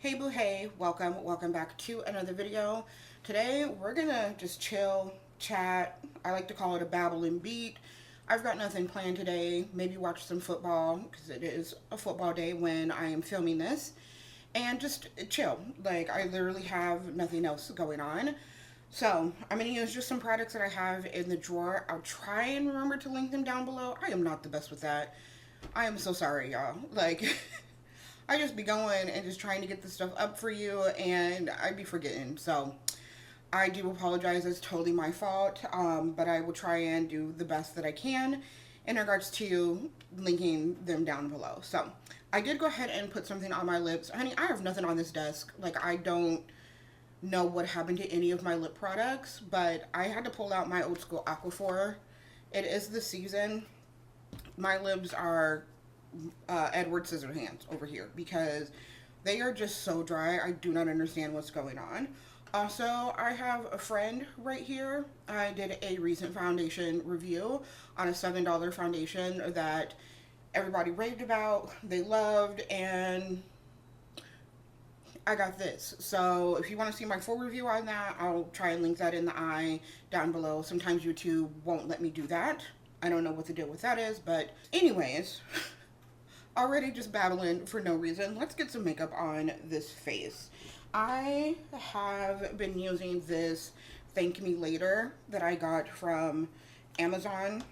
Hey boo hey, welcome back to another video. Today we're gonna just chill, chat. I like to call it a babbling beat. I've got nothing planned today. Maybe watch some football because it is a football day when I am filming this. And just chill. Like I literally have nothing else going on. So I'm gonna use just some products that I have in the drawer. I'll try and remember to link them down below. I am not the best with that. I am so sorry, y'all. Like I just be going and just trying to get this stuff up for you, and I'd be forgetting. So I do apologize. It's totally my fault. But I will try and do the best that I can in regards to linking them down below. So I did go ahead and put something on my lips. Honey, I have nothing on this desk. Like, I don't know what happened to any of my lip products, but I had to pull out my old school Aquaphor. It is the season. My lips are Edward Scissorhands over here because they are just so dry. I do not understand what's going on. Also, I have a friend right here. I did a recent foundation review on a $7 foundation that everybody raved about, they loved, and I got this. So if you want to see my full review on that, I'll try and link that in the eye down below. Sometimes YouTube won't let me do that. I don't know what the deal with that is, but anyways, already just babbling for no reason. Let's get some makeup on this face. I have been using this Thank Me Later that I got from Amazon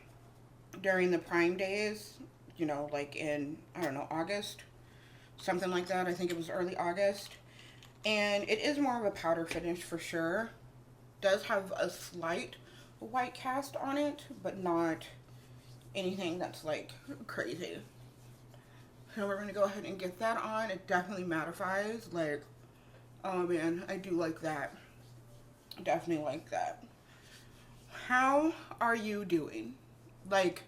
during the Prime days, you know, like in, I don't know, August, something like that. I think it was early August. And it is more of a powder finish for sure. Does have a slight white cast on it, but not anything that's like crazy. So we're going to go ahead and get that on. It definitely mattifies. Like, oh man, I do like that. Definitely like that. How are you doing? Like,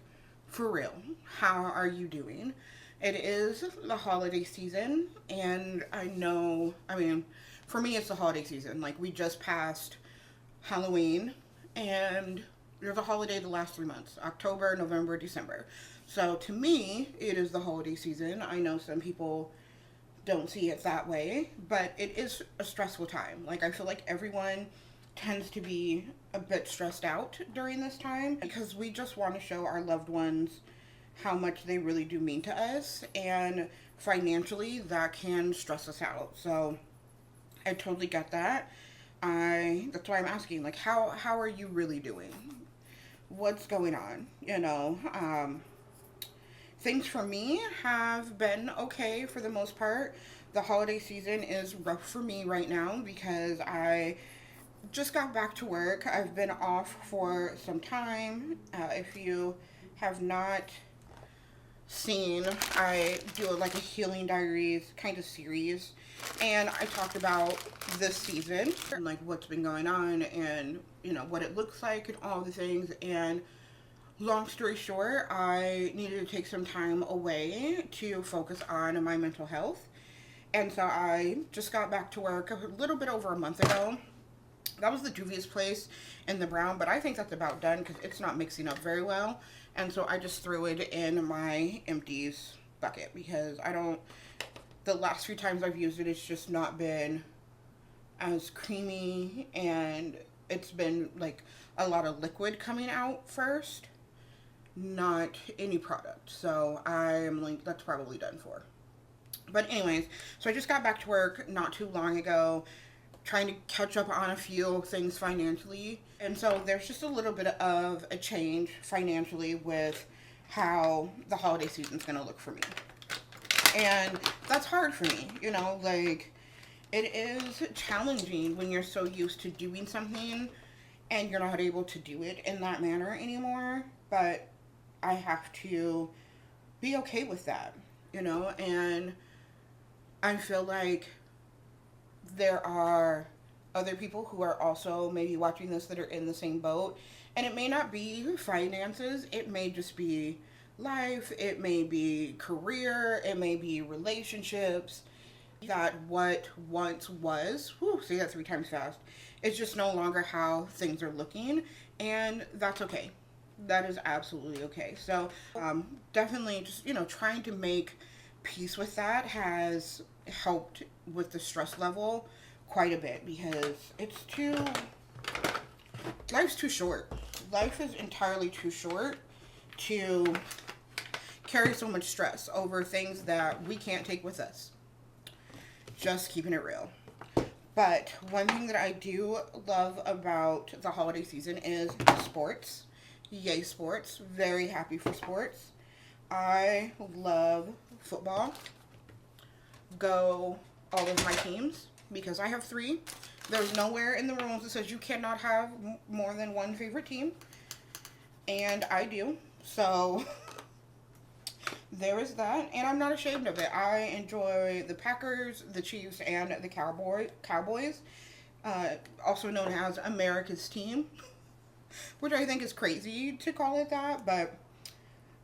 for real, how are you doing? It is the holiday season, and I know, I mean, for me, it's the holiday season. Like, we just passed Halloween, and there's a holiday the last 3 months, October, November, December. So to me, it is the holiday season. I know some people don't see it that way, but it is a stressful time. Like, I feel like everyone tends to be a bit stressed out during this time because we just want to show our loved ones how much they really do mean to us, and financially that can stress us out. So I totally get that. That's why I'm asking, like, how are you really doing? What's going on? You know, things for me have been okay for the most part. The holiday season is rough for me right now because I just got back to work. I've been off for some time. If you have not seen, I do like a healing diaries kind of series, and I talked about this season and like what's been going on and, you know, what it looks like and all the things. And long story short, I needed to take some time away to focus on my mental health. And so I just got back to work a little bit over a month ago. That was the Juvia's Place in the brown, but I think that's about done because it's not mixing up very well. And so I just threw it in my empties bucket because the last few times I've used it, it's just not been as creamy, and it's been like a lot of liquid coming out first, not any product. So I'm like, that's probably done for. But anyways, so I just got back to work not too long ago, trying to catch up on a few things financially. And so there's just a little bit of a change financially with how the holiday season's gonna look for me. And that's hard for me, you know, like, it is challenging when you're so used to doing something and you're not able to do it in that manner anymore. But I have to be okay with that, you know, and I feel like there are other people who are also maybe watching this that are in the same boat, and it may not be finances, it may just be life, it may be career, it may be relationships, that what once was, whew, say that 3 times fast, it's just no longer how things are looking, and that's okay. That is absolutely okay. So definitely just, you know, trying to make peace with that has helped with the stress level quite a bit, because life's too short. Life is entirely too short to carry so much stress over things that we can't take with us. Just keeping it real. But one thing that I do love about the holiday season is sports. Yay, sports. Very happy for sports. I love football. Go all of my teams, because I have 3. There's nowhere in the rules that says you cannot have more than one favorite team. And I do. So there is that. And I'm not ashamed of it. I enjoy the Packers, the Chiefs, and the Cowboys. Also known as America's team. Which I think is crazy to call it that. But,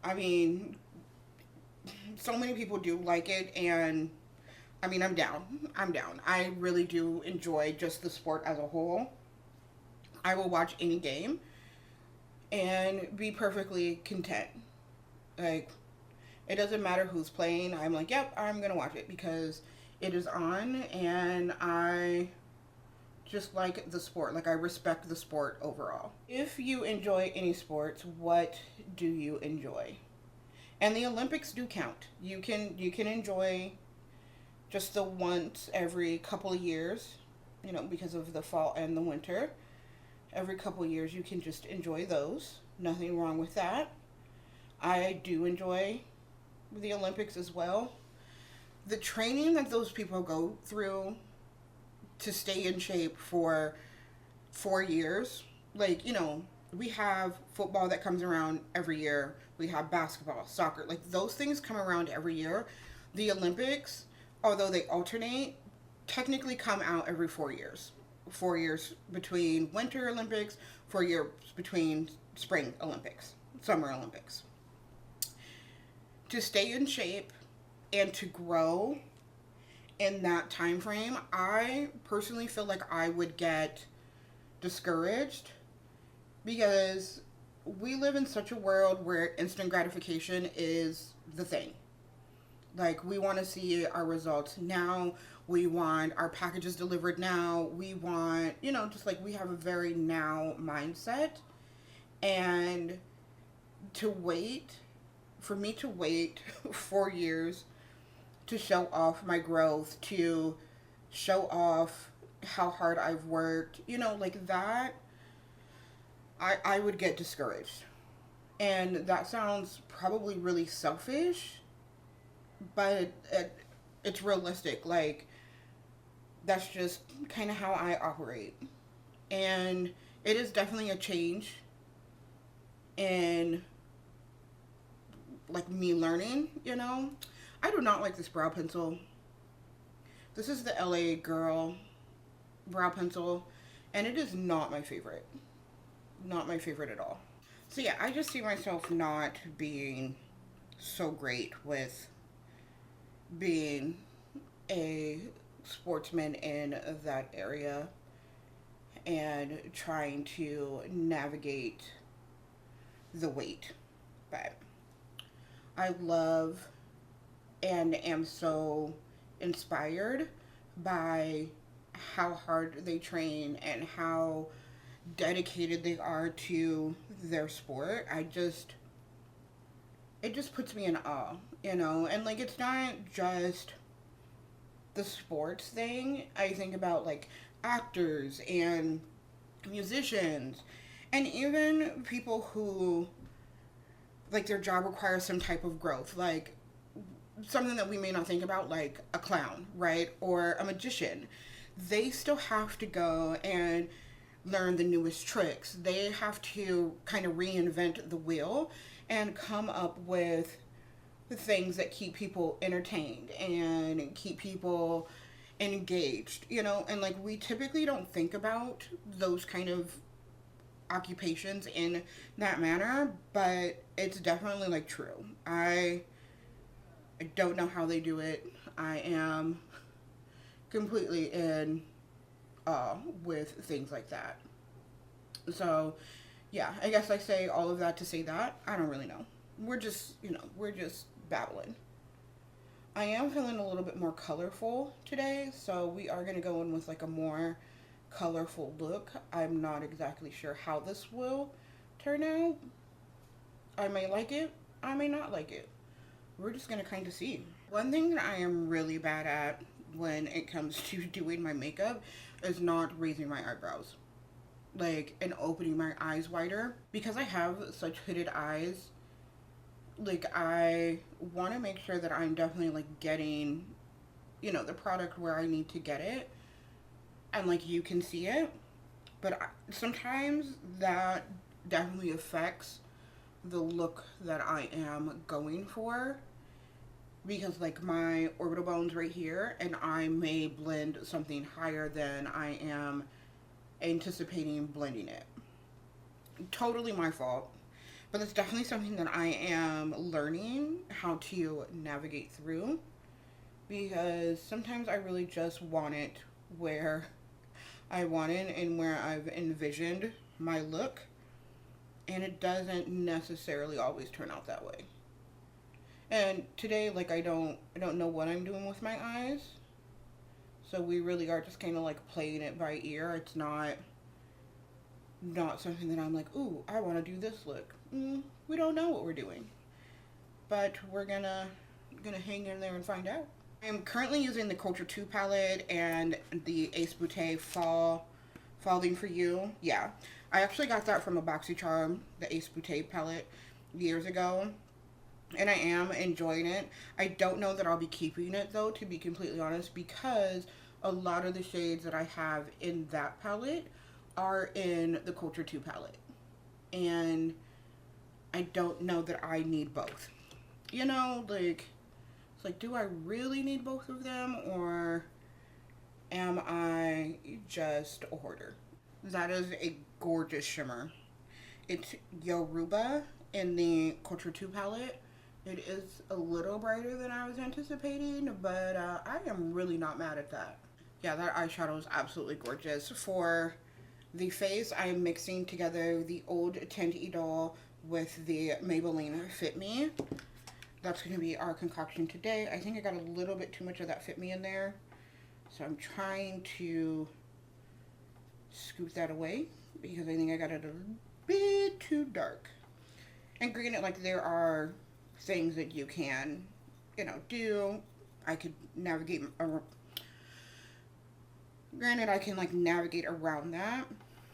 I mean, so many people do like it. And, I mean, I'm down. I'm down. I really do enjoy just the sport as a whole. I will watch any game and be perfectly content. Like, it doesn't matter who's playing. I'm like, yep, I'm gonna watch it because it is on, and I just like the sport. Like, I respect the sport overall. If you enjoy any sports, what do you enjoy? And the Olympics do count. You can enjoy just the once every couple of years, you know, because of the fall and the winter. Every couple of years you can just enjoy those. Nothing wrong with that. I do enjoy the Olympics as well. The training that those people go through to stay in shape for 4 years. Like, you know, we have football that comes around every year. We have basketball, soccer. Like, those things come around every year. The Olympics, although they alternate, technically come out every 4 years. 4 years between Winter Olympics, 4 years between Spring Olympics, Summer Olympics. To stay in shape and to grow in that time frame, I personally feel like I would get discouraged, because we live in such a world where instant gratification is the thing. Like, we want to see our results now. We want our packages delivered now. We want, you know, just like, we have a very now mindset. And for me to wait 4 years to show off my growth, to show off how hard I've worked, you know, like that, I would get discouraged. And that sounds probably really selfish, but it's realistic. Like, that's just kind of how I operate. And it is definitely a change in, like, me learning, you know. I do not like this brow pencil. This is the LA Girl brow pencil, and it is not my favorite. Not my favorite at all. So yeah, I just see myself not being so great with being a sportsman in that area and trying to navigate the weight. But I love and am so inspired by how hard they train and how dedicated they are to their sport. It just puts me in awe, you know. And like, it's not just the sports thing. I think about, like, actors and musicians, and even people who, like, their job requires some type of growth, like something that we may not think about, like a clown, right, or a magician. They still have to go and learn the newest tricks. They have to kind of reinvent the wheel and come up with things that keep people entertained and keep people engaged, you know. And like, we typically don't think about those kind of occupations in that manner, but it's definitely, like, true. I don't know how they do it. I am completely in awe with things like that. So yeah, I guess I say all of that to say that I don't really know. We're just, you know, we're just babbling. I am feeling a little bit more colorful today, so we are going to go in with like a more colorful look. I'm not exactly sure how this will turn out. I may like it, I may not like it. We're just going to kind of see. One thing that I am really bad at when it comes to doing my makeup is not raising my eyebrows. Like, and opening my eyes wider. Because I have such hooded eyes, like, I want to make sure that I'm definitely, like, getting, you know, the product where I need to get it. And, like, you can see it. But sometimes that definitely affects the look that I am going for. Because, like, my orbital bone's right here, and I may blend something higher than I am anticipating blending it. Totally my fault. But it's definitely something that I am learning how to navigate through. Because sometimes I really just want it where I want it and where I've envisioned my look. And it doesn't necessarily always turn out that way. And today, like, I don't know what I'm doing with my eyes. So we really are just kind of like playing it by ear. It's not something that I'm like, ooh, I want to do this look. We don't know what we're doing. But we're gonna hang in there and find out. I'm currently using the Culture 2 palette and the Ace Beauté Falling For You. Yeah, I actually got that from a BoxyCharm, the Ace Beauté palette, years ago. And I am enjoying it. I don't know that I'll be keeping it, though, to be completely honest, because a lot of the shades that I have in that palette are in the Culture 2 palette. And I don't know that I need both. You know, like, it's like, do I really need both of them, or am I just a hoarder? That is a gorgeous shimmer. It's Yoruba in the Culture 2 palette. It is a little brighter than I was anticipating, but I am really not mad at that. Yeah, that eyeshadow is absolutely gorgeous. For the face, I am mixing together the Old Tint Idol with the Maybelline Fit Me. That's going to be our concoction today. I think I got a little bit too much of that Fit Me in there, so I'm trying to scoot that away because I think I got it a bit too dark. And granted, like, there are things that you can, you know, do. I could navigate, granted, I can, like, navigate around that.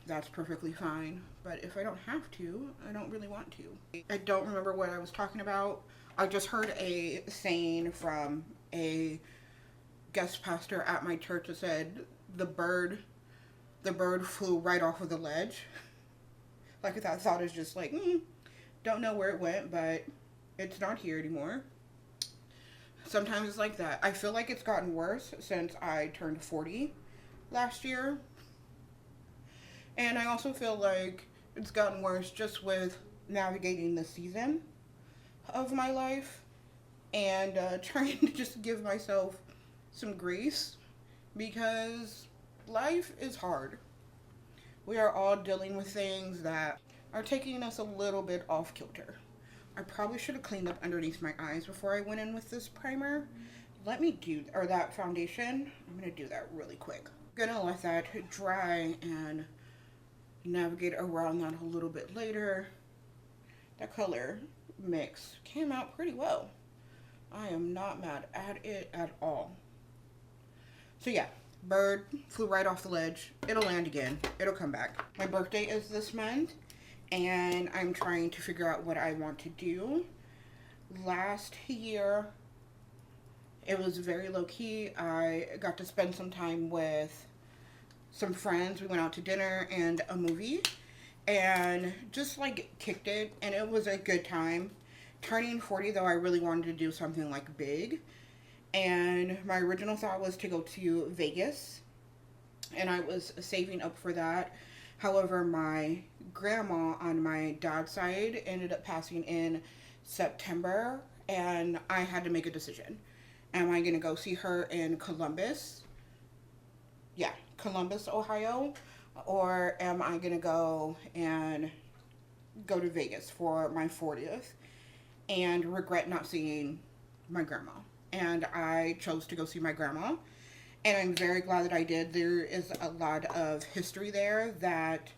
That's perfectly fine. But if I don't have to, I don't really want to. I don't remember what I was talking about. I just heard a saying from a guest pastor at my church that said, the bird flew right off of the ledge. Like, that thought is just like, don't know where it went, but it's not here anymore. Sometimes it's like that. I feel like it's gotten worse since I turned 40 last year. And I also feel like it's gotten worse just with navigating the season of my life and trying to just give myself some grace, because life is hard. We are all dealing with things that are taking us a little bit off kilter. I probably should have cleaned up underneath my eyes before I went in with this primer. Let me do, or that foundation, I'm going to do that really quick. I'm going to let that dry and navigate around that a little bit later. That color mix came out pretty well. I am not mad at it at all. So yeah, bird flew right off the ledge. It'll land again. It'll come back. My birthday is this month, and I'm trying to figure out what I want to do. Last year, it was very low-key. I got to spend some time with some friends. We went out to dinner and a movie, and just, like, kicked it, and it was a good time. Turning 40, though, I really wanted to do something, like, big, and my original thought was to go to Vegas, and I was saving up for that. However, my grandma on my dad's side ended up passing in September, and I had to make a decision. Am I going to go see her in Columbus? Yeah, Columbus, Ohio. Or am I going to go to Vegas for my 40th and regret not seeing my grandma? and I chose to go see my grandma. And I'm very glad that I did. There is a lot of history there that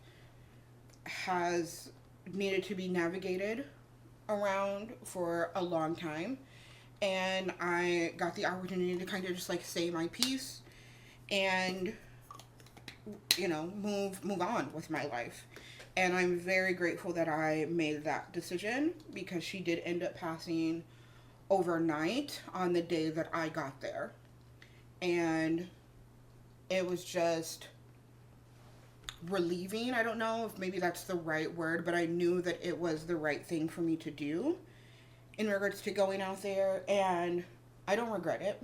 has needed to be navigated around for a long time. And I got the opportunity to kind of just like say my piece and, you know, move on with my life. And I'm very grateful that I made that decision, because she did end up passing overnight on the day that I got there. And it was just relieving. I don't know if maybe that's the right word, but I knew that it was the right thing for me to do in regards to going out there, and I don't regret it.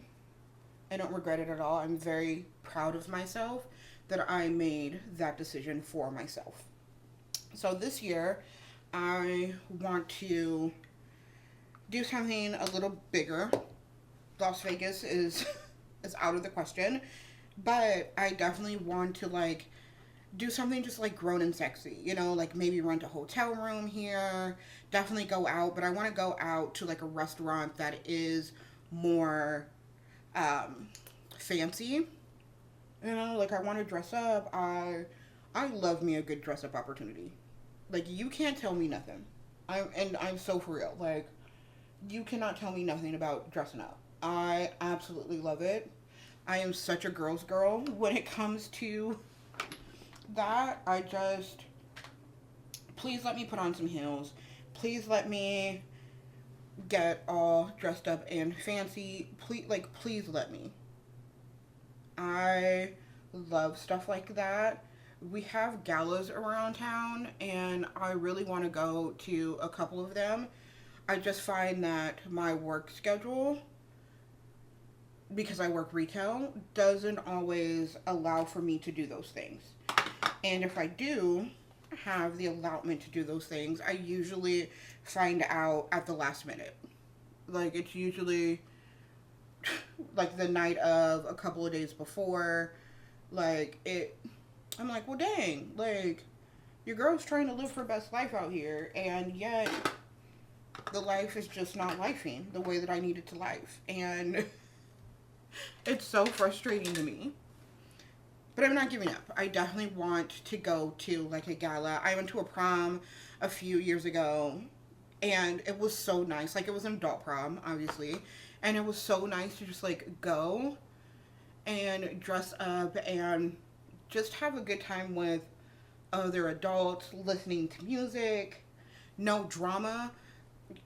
I don't regret it at all. I'm very proud of myself that I made that decision for myself. So this year, I want to do something a little bigger. Las Vegas is is out of the question, but I definitely want to like do something just like grown and sexy, you know, like maybe rent a hotel room here, definitely go out, but I want to go out to like a restaurant that is more fancy, you know, like I want to dress up. I love me a good dress up opportunity. Like you can't tell me nothing. I'm so for real. Like you cannot tell me nothing about dressing up. I absolutely love it. I am such a girl's girl when it comes to that. I just, please let me put on some heels. Please let me get all dressed up and fancy. Please let me. I love stuff like that. We have galas around town, and I really want to go to a couple of them. I just find that my work schedule, because I work retail, doesn't always allow for me to do those things. And if I do have the allotment to do those things, I usually find out at the last minute. Like it's usually like the night of, a couple of days before. I'm like, well dang, like your girl's trying to live her best life out here, and yet the life is just not lifing the way that I need it to life. And it's so frustrating to me. But I'm not giving up. I definitely want to go to like a gala. I went to a prom a few years ago, and it was so nice. Like it was an adult prom, obviously. And it was so nice to just like go and dress up and just have a good time with other adults, listening to music, no drama.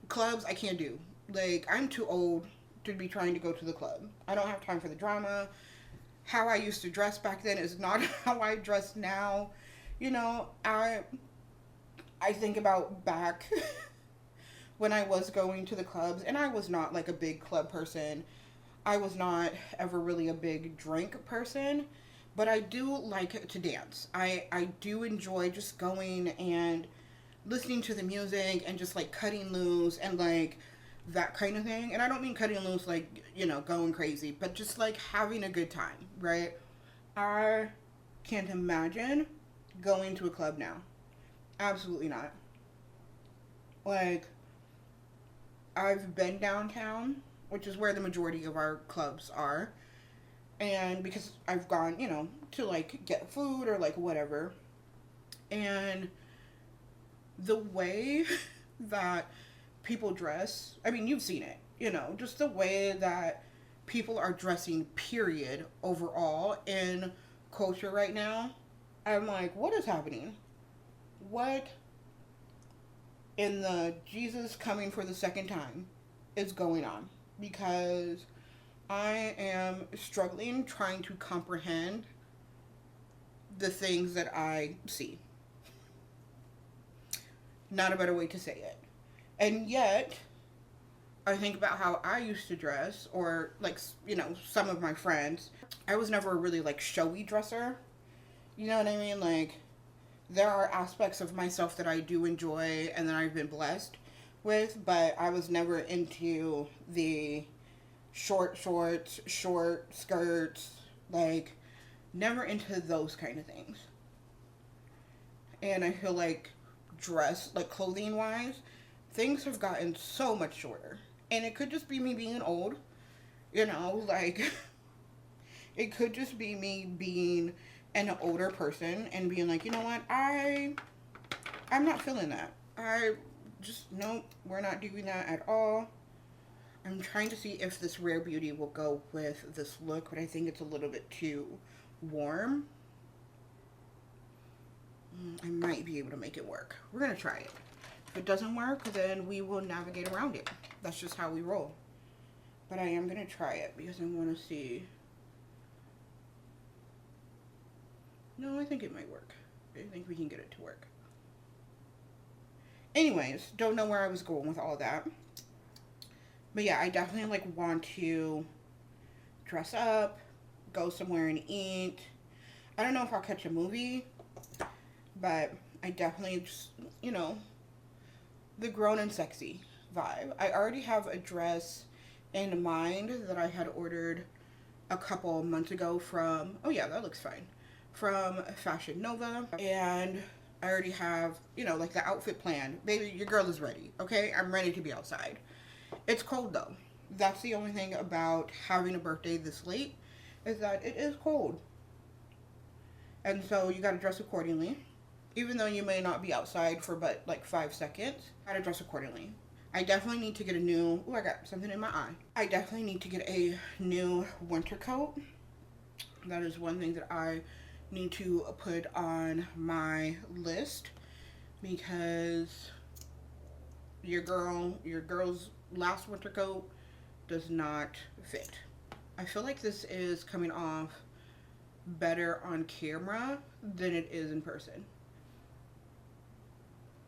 Clubs, I can't do. Like, I'm too old to be trying to go to the club. I don't have time for the drama. How I used to dress back then is not how I dress now. You know, I think about back when I was going to the clubs, and I was not like a big club person. I was not ever really a big drink person, but I do like to dance. I do enjoy just going and listening to the music and just like cutting loose and like that kind of thing. And I don't mean cutting loose like, you know, going crazy, but just like having a good time, right? I can't imagine going to a club now. Absolutely not. Like, I've been downtown, which is where the majority of our clubs are. And because I've gone, you know, to like get food or like whatever. And the way that people dress, I mean, you've seen it, you know, just the way that people are dressing, period, overall in culture right now. I'm like, what is happening? What in the Jesus coming for the second time is going on? Because I am struggling trying to comprehend the things that I see. Not a better way to say it. And yet, I think about how I used to dress, or like, you know, some of my friends. I was never a really like showy dresser. You know what I mean? Like, there are aspects of myself that I do enjoy and that I've been blessed with, but I was never into the short shorts, short skirts, like, never into those kind of things. And I feel like like clothing wise, things have gotten so much shorter. And it could just be me being old, You know, like, it could just be me being an older person and being like, you know what, I'm not feeling that. I just, nope, we're not doing that at all. I'm trying to see if this Rare Beauty will go with this look, but I think it's a little bit too warm. I might be able to make it work. We're going to try it. If it doesn't work, then we will navigate around it. That's just how we roll. But I am going to try it because I want to see. No, I think it might work. I think we can get it to work. Anyways, don't know where I was going with all that. But yeah, I definitely like want to dress up, go somewhere and eat. I don't know if I'll catch a movie, but I definitely just, you know, the grown and sexy vibe. I already have a dress in mind that I had ordered a couple months ago from, oh yeah, that looks fine, from Fashion Nova. And I already have, you know, like the outfit planned. Baby, your girl is ready, okay? I'm ready to be outside. It's cold though. That's the only thing about having a birthday this late, is that it is cold. And so you gotta dress accordingly. Even though you may not be outside for but like 5 seconds, gotta dress accordingly. I definitely need to get a new, oh, I got something in my eye. I definitely need to get a new winter coat. That is one thing that I need to put on my list, because your girl's last winter coat does not fit. I feel like this is coming off better on camera than it is in person.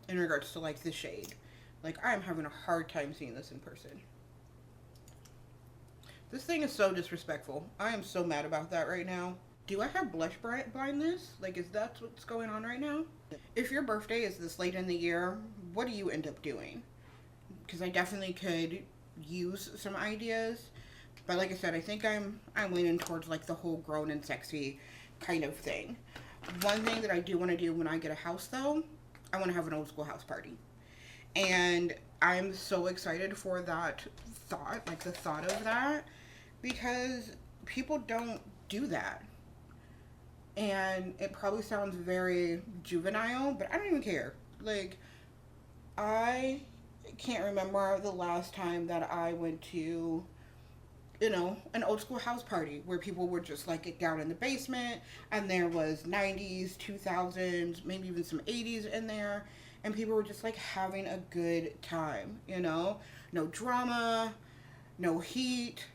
In regards to like the shade. Like, I am having a hard time seeing this in person. This thing is so disrespectful. I am so mad about that right now. Do I have blush blindness? Like, is that what's going on right now? If your birthday is this late in the year, what do you end up doing? Because I definitely could use some ideas. But like I said, I think I'm leaning towards like the whole grown and sexy kind of thing. One thing that I do want to do when I get a house though, I want to have an old school house party. And I'm so excited for that thought, like the thought of that, because people don't do that. And it probably sounds very juvenile, but I don't even care. Like, I can't remember the last time that I went to, you know, an old school house party where people were just like get down in the basement and there was 90s, 2000s, maybe even some 80s in there. And people were just like having a good time, you know? No drama, no heat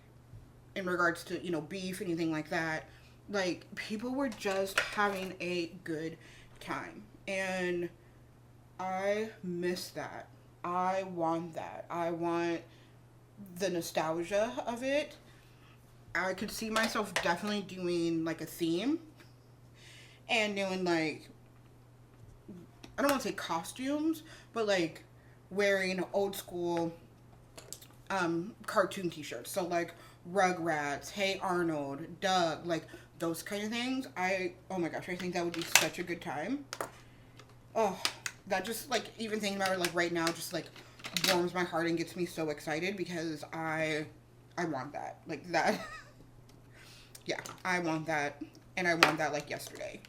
in regards to, you know, beef, anything like that. Like, people were just having a good time. And I miss that. I want that. I want the nostalgia of it. I could see myself definitely doing like a theme and doing like, I don't want to say costumes, but like wearing old school cartoon t-shirts. So like Rugrats, Hey Arnold, Doug, like those kind of things. Oh my gosh, I think that would be such a good time. Oh, that just like, even thinking about it like right now, just like warms my heart and gets me so excited, because I want that. Like that. Yeah, I want that. And I want that like yesterday.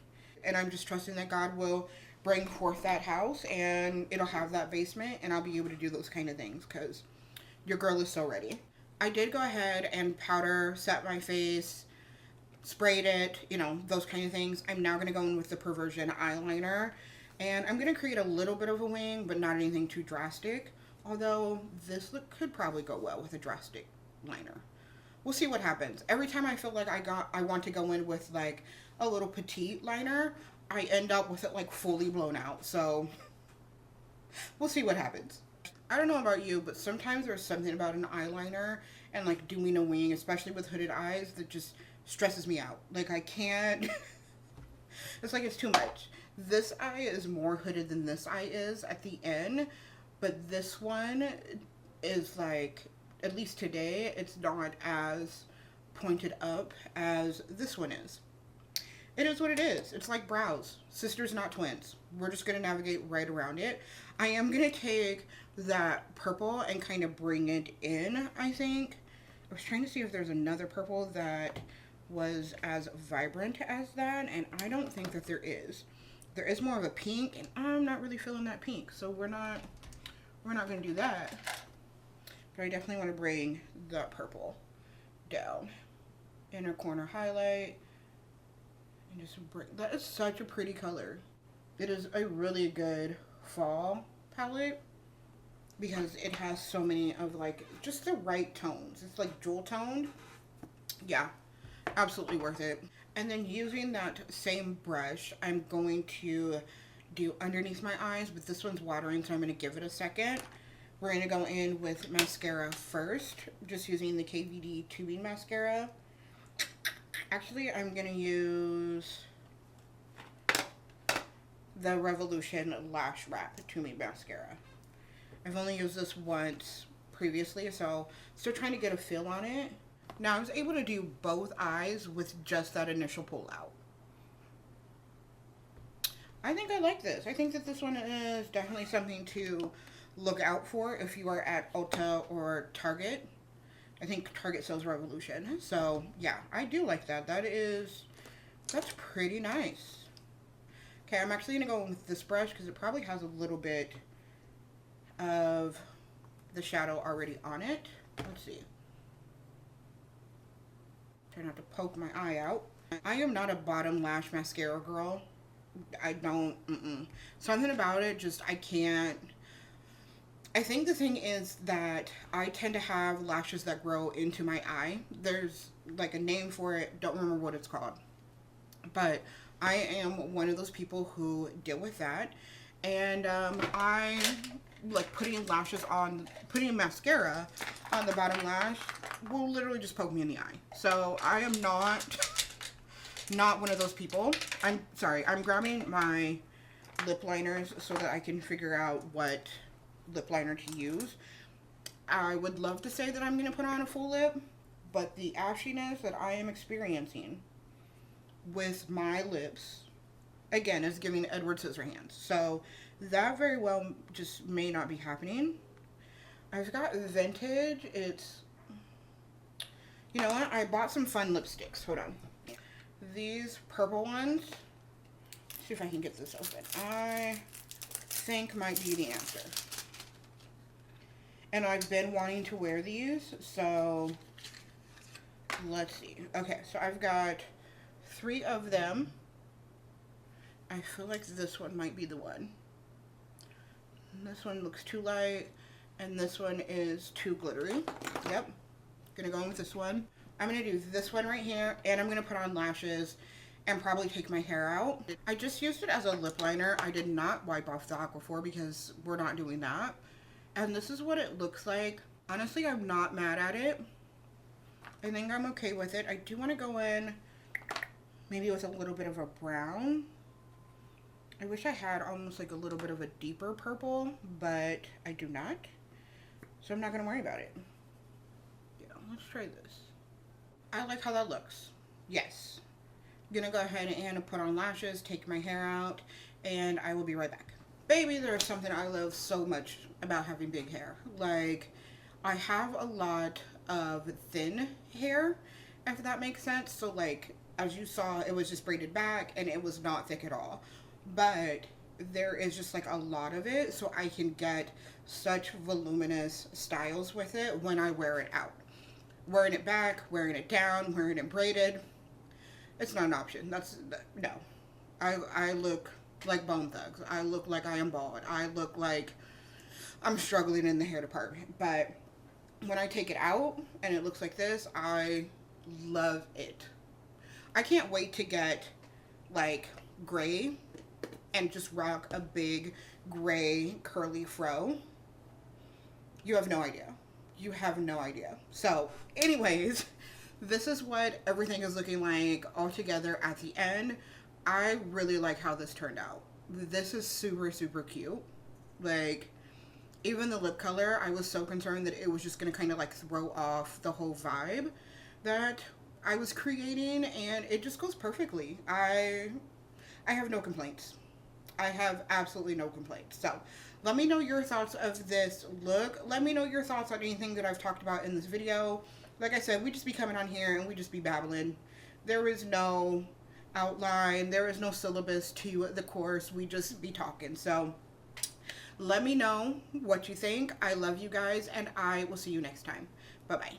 And I'm just trusting that God will bring forth that house and it'll have that basement and I'll be able to do those kind of things, because your girl is so ready. I did go ahead and powder set my face, sprayed it, you know, those kind of things. I'm now going to go in with the Perversion eyeliner, and I'm going to create a little bit of a wing, but not anything too drastic. Although this look could probably go well with a drastic liner. We'll see what happens. Every time I feel like I want to go in with like a little petite liner, I end up with it like fully blown out. So we'll see what happens. I don't know about you, but sometimes there's something about an eyeliner and like doing a wing, especially with hooded eyes, that just stresses me out. Like, I can't. It's like it's too much. This eye is more hooded than this eye is at the end, but this one is like, at least today, it's not as pointed up as this one is. It is what it is. It's like brows. Sisters, not twins. We're just going to navigate right around it. I am going to take that purple and kind of bring it in, I think. was trying to see if there's another purple that was as vibrant as that, and I don't think that there is. There is more of a pink, and I'm not really feeling that pink, so we're not gonna do that. But I definitely want to bring that purple down. Inner corner highlight, and just bring, that is such a pretty color. It is a really good fall palette because it has so many of like just the right tones. It's like jewel toned. Yeah, absolutely worth it. And then using that same brush, I'm going to do underneath my eyes, but this one's watering, so I'm going to give it a second. We're going to go in with mascara first, just using the KVD tubing mascara. Actually, I'm going to use the Revolution Lash Wrap tubing mascara. I've only used this once previously, so still trying to get a feel on it. Now, I was able to do both eyes with just that initial pull out. I think I like this. I think that this one is definitely something to look out for if you are at Ulta or Target. I think Target sells Revolution. So, yeah, I do like that. That's pretty nice. Okay, I'm actually going to go with this brush because it probably has a little bit of the shadow already on it. Let's see. Try not to poke my eye out. I am not a bottom lash mascara girl. I don't, Something about it, just, I can't. I think the thing is that I tend to have lashes that grow into my eye. There's like a name for it, don't remember what it's called. But I am one of those people who deal with that. And I like putting mascara on the bottom lash will literally just poke me in the eye. So I am not one of those people. I'm sorry, I'm grabbing my lip liners so that I can figure out what lip liner to use. I would love to say that I'm going to put on a full lip, but the ashiness that I am experiencing with my lips, again, is giving Edward Scissorhands. So that very well just may not be happening. I've got Vintage. It's, you know what? I bought some fun lipsticks. Hold on. These purple ones. Let's see if I can get this open. I think might be the answer. And I've been wanting to wear these, so let's see. Okay, so I've got 3 of them. I feel like this one might be the one. This one looks too light, and this one is too glittery. Yep, gonna go in with this one. I'm gonna do this one right here, and I'm gonna put on lashes and probably take my hair out. I just used it as a lip liner. I did not wipe off the Aquaphor because we're not doing that. And this is what it looks like. Honestly, I'm not mad at it. I think I'm okay with it. I do want to go in maybe with a little bit of a brown. I wish I had almost like a little bit of a deeper purple, but I do not. So I'm not going to worry about it. Yeah, let's try this. I like how that looks. Yes. I'm going to go ahead and put on lashes, take my hair out, and I will be right back. Baby, there's something I love so much about having big hair. Like, I have a lot of thin hair, if that makes sense. So, like, as you saw, it was just braided back, and it was not thick at all. But there is just, like, a lot of it, so I can get such voluminous styles with it when I wear it out. Wearing it back, wearing it down, wearing it braided, it's not an option. No. I look like Bone Thugs. I look like I am bald. I look like I'm struggling in the hair department. But when I take it out and it looks like this, I love it. I can't wait to get like gray and just rock a big gray curly fro. You have no idea. You have no idea. So anyways, this is what everything is looking like all together at the end. I really like how this turned out. This is super, super cute. Like, even the lip color, I was so concerned that it was just going to kind of like throw off the whole vibe that I was creating, and it just goes perfectly. I have no complaints. I have absolutely no complaints. So, let me know your thoughts of this look. Let me know your thoughts on anything that I've talked about in this video. Like I said, we just be coming on here and we just be babbling. There is no outline, there is no syllabus to the course. We just be talking. So let me know what you think. I love you guys, and I will see you next time. Bye bye.